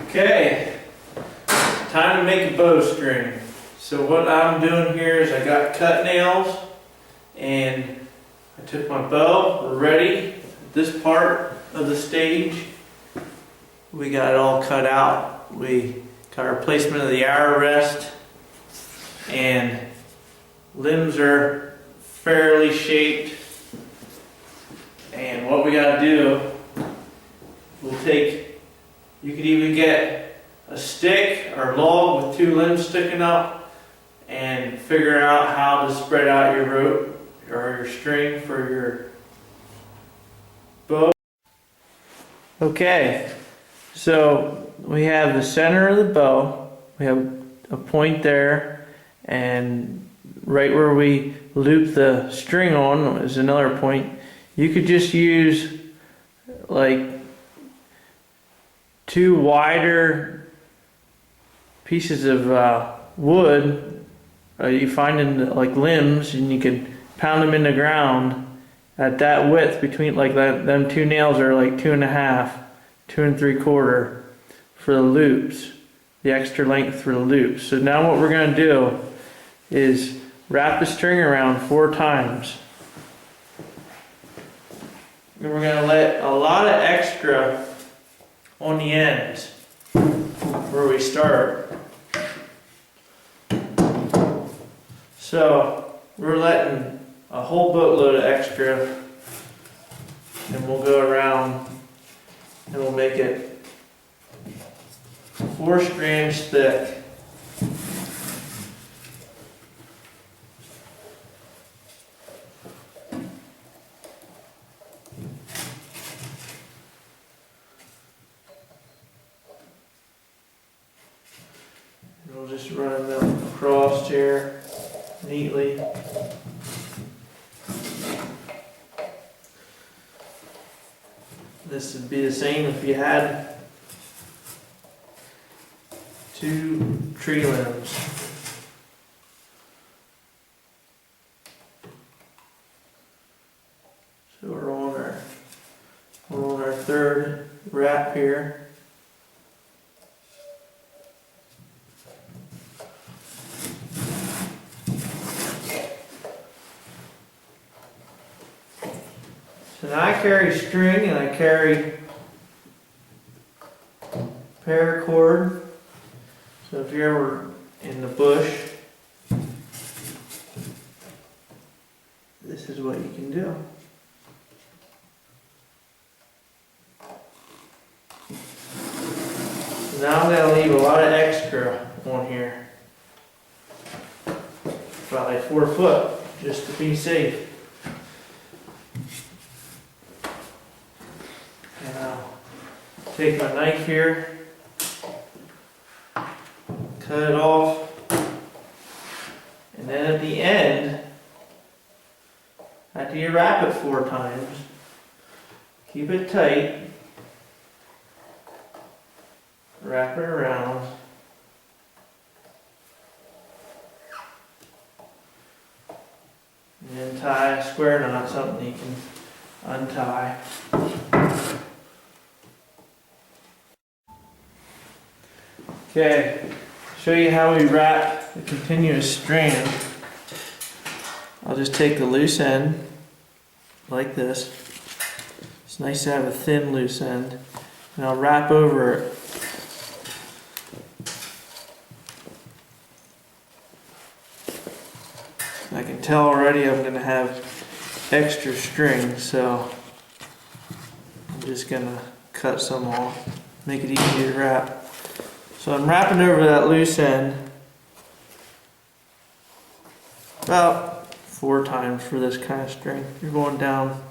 Okay, time to make a bowstring. So what I'm doing here is I got cut nails and I took my bow. We're ready. This part of the stage, we got it all cut out. We got our placement of the arrow rest and limbs are fairly shaped. And what we got to do, we'll take, you could even get a stick or log with two limbs sticking up and figure out how to spread out your rope or your string for your bow. Okay, so we have the center of the bow. We have a point there, and right where we loop the string on is another point. You could just use like two wider pieces of wood you find in like limbs, and you could pound them in the ground at that width between like that. Them two nails are like 2.5, 2 3/4 for the loops, the extra length for the loops. So now what we're going to do is wrap the string around 4 times. And we're going to let a lot of extra on the ends where we start. So we're letting a whole boatload of extra, and we'll go around and we'll make it 4 strands thick. We'll just run them across here neatly. This would be the same if you had 2 tree limbs. So we're on our 3rd wrap here. So now I carry string and I carry paracord. So if you're ever in the bush, this is what you can do. So now I'm going to leave a lot of extra on here. About like 4 foot, just to be safe. Take my knife here, cut it off, and then at the end, after you wrap it 4 times, keep it tight, wrap it around, and then tie a square knot, something you can untie. Okay, show you how we wrap the continuous strand. I'll just take the loose end like this. It's nice to have a thin loose end, and I'll wrap over it. I can tell already I'm going to have extra string, so I'm just going to cut some off, make it easy to wrap. So I'm wrapping over that loose end about 4 times for this kind of string. You're going down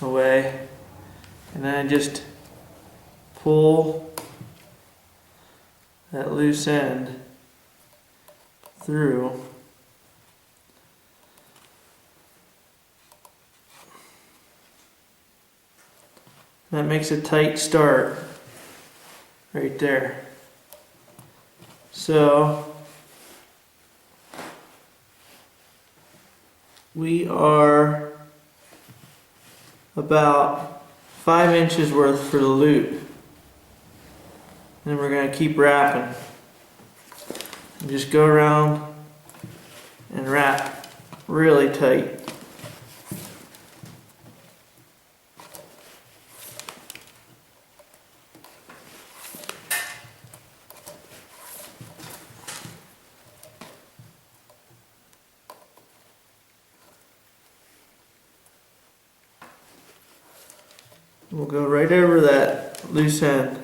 away, and then I just pull that loose end through. That makes a tight start right there. So we are about 5 inches worth for the loop. then we're going to keep wrapping. And just go around and wrap really tight. We'll go right over that loose end.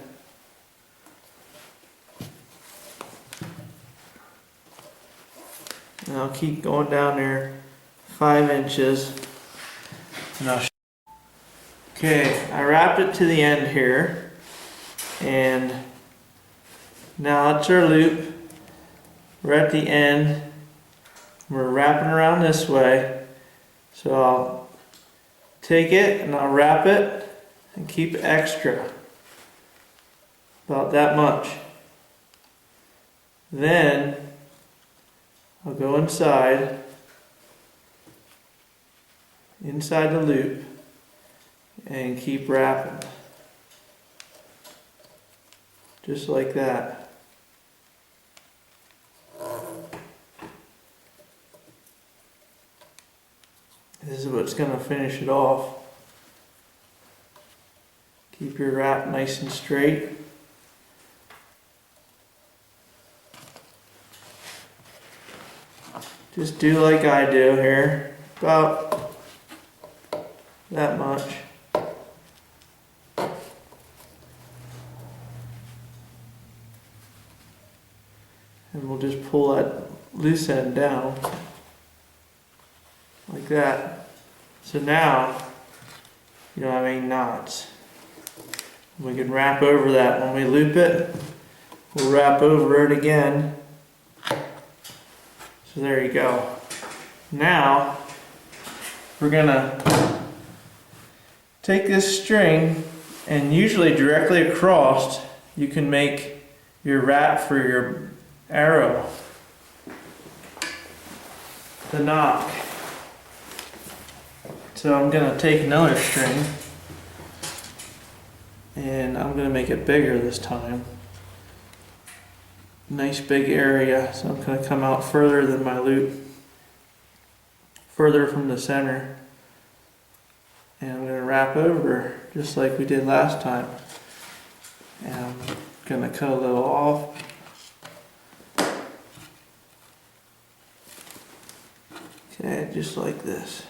And I'll keep going down there 5 inches. And okay, I wrapped it to the end here. And now that's our loop. We're at the end. We're wrapping around this way. So I'll take it and I'll wrap it and keep extra. About that much. Then I'll go inside the loop and keep wrapping. Just like that. This is what's going to finish it off. Keep your wrap nice and straight. Just do like I do here, about that much. And we'll just pull that loose end down, like that. So now, you don't have any knots. We can wrap over that. When we loop it, we'll wrap over it again. So there you go. Now, we're gonna take this string, and usually directly across, you can make your wrap for your arrow. The nock. So I'm gonna take another string, and I'm going to make it bigger this time. Nice big area, so I'm going to come out further than my loop, further from the center, and I'm going to wrap over just like we did last time. And I'm going to cut a little off. Okay, just like this.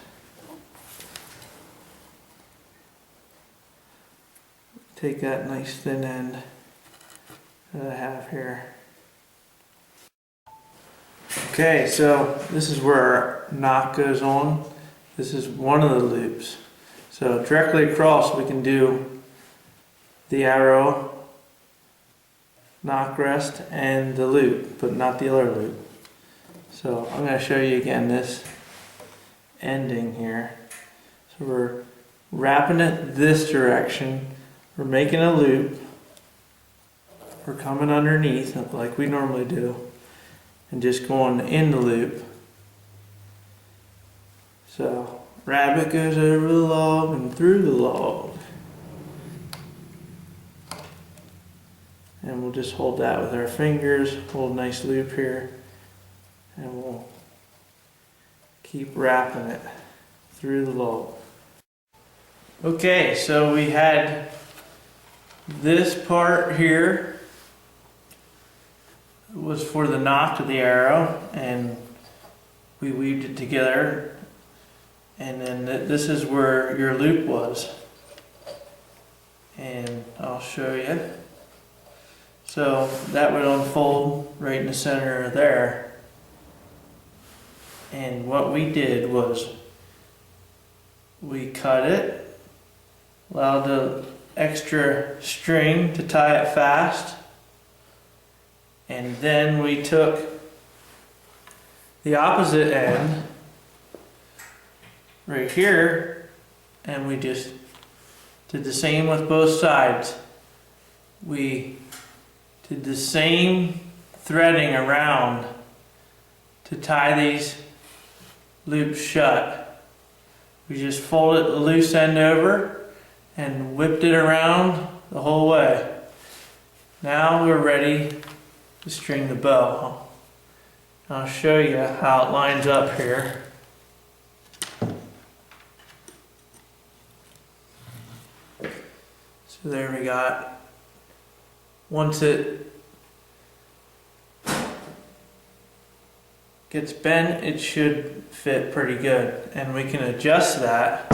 Take that nice thin end that I have here. Okay, so this is where our nock goes on. This is one of the loops. So directly across we can do the arrow, nock rest, and the loop, but not the other loop. So I'm going to show you again this ending here. So we're wrapping it this direction. We're making a loop, we're coming underneath like we normally do, and just going in the loop. So, rabbit goes over the log and through the log. And we'll just hold that with our fingers, hold a nice loop here, and we'll keep wrapping it through the log. Okay, so we had this part here was for the nock of the arrow, and we weaved it together, and then this is where your loop was, and I'll show you. So that would unfold right in the center there, and what we did was we cut it, allowed the extra string to tie it fast, and then we took the opposite end right here and we just did the same with both sides. We did the same threading around to tie these loops shut. We just folded the loose end over and whipped it around the whole way. Now we're ready to string the bow. I'll show you how it lines up here. So there we got, once it gets bent, it should fit pretty good. And we can adjust that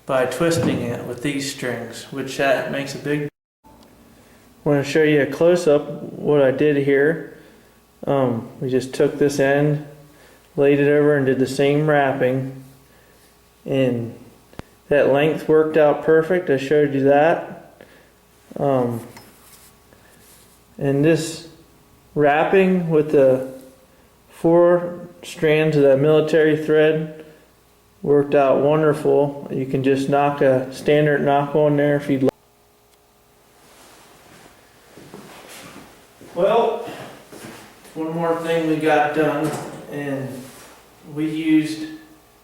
by twisting it with these strings, which that makes a big. I want to show you a close-up what I did here. We just took this end, laid it over, and did the same wrapping, and that length worked out perfect. I showed you that. And this wrapping with the 4 strands of that military thread worked out wonderful. You can just knock a standard knock on there if you'd like. Well, one more thing we got done, and we used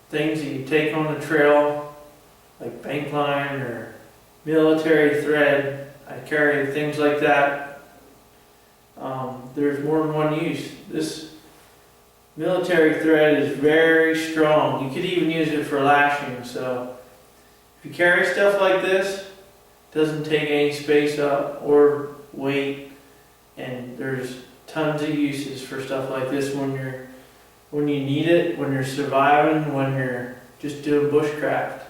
things that you take on the trail, like bank line or military thread. I carry things like that. There's more than one use. This military thread is very strong. You could even use it for lashing. So if you carry stuff like this, it doesn't take any space up or weight, and there's tons of uses for stuff like this when you need it, when you're surviving, when you're just doing bushcraft.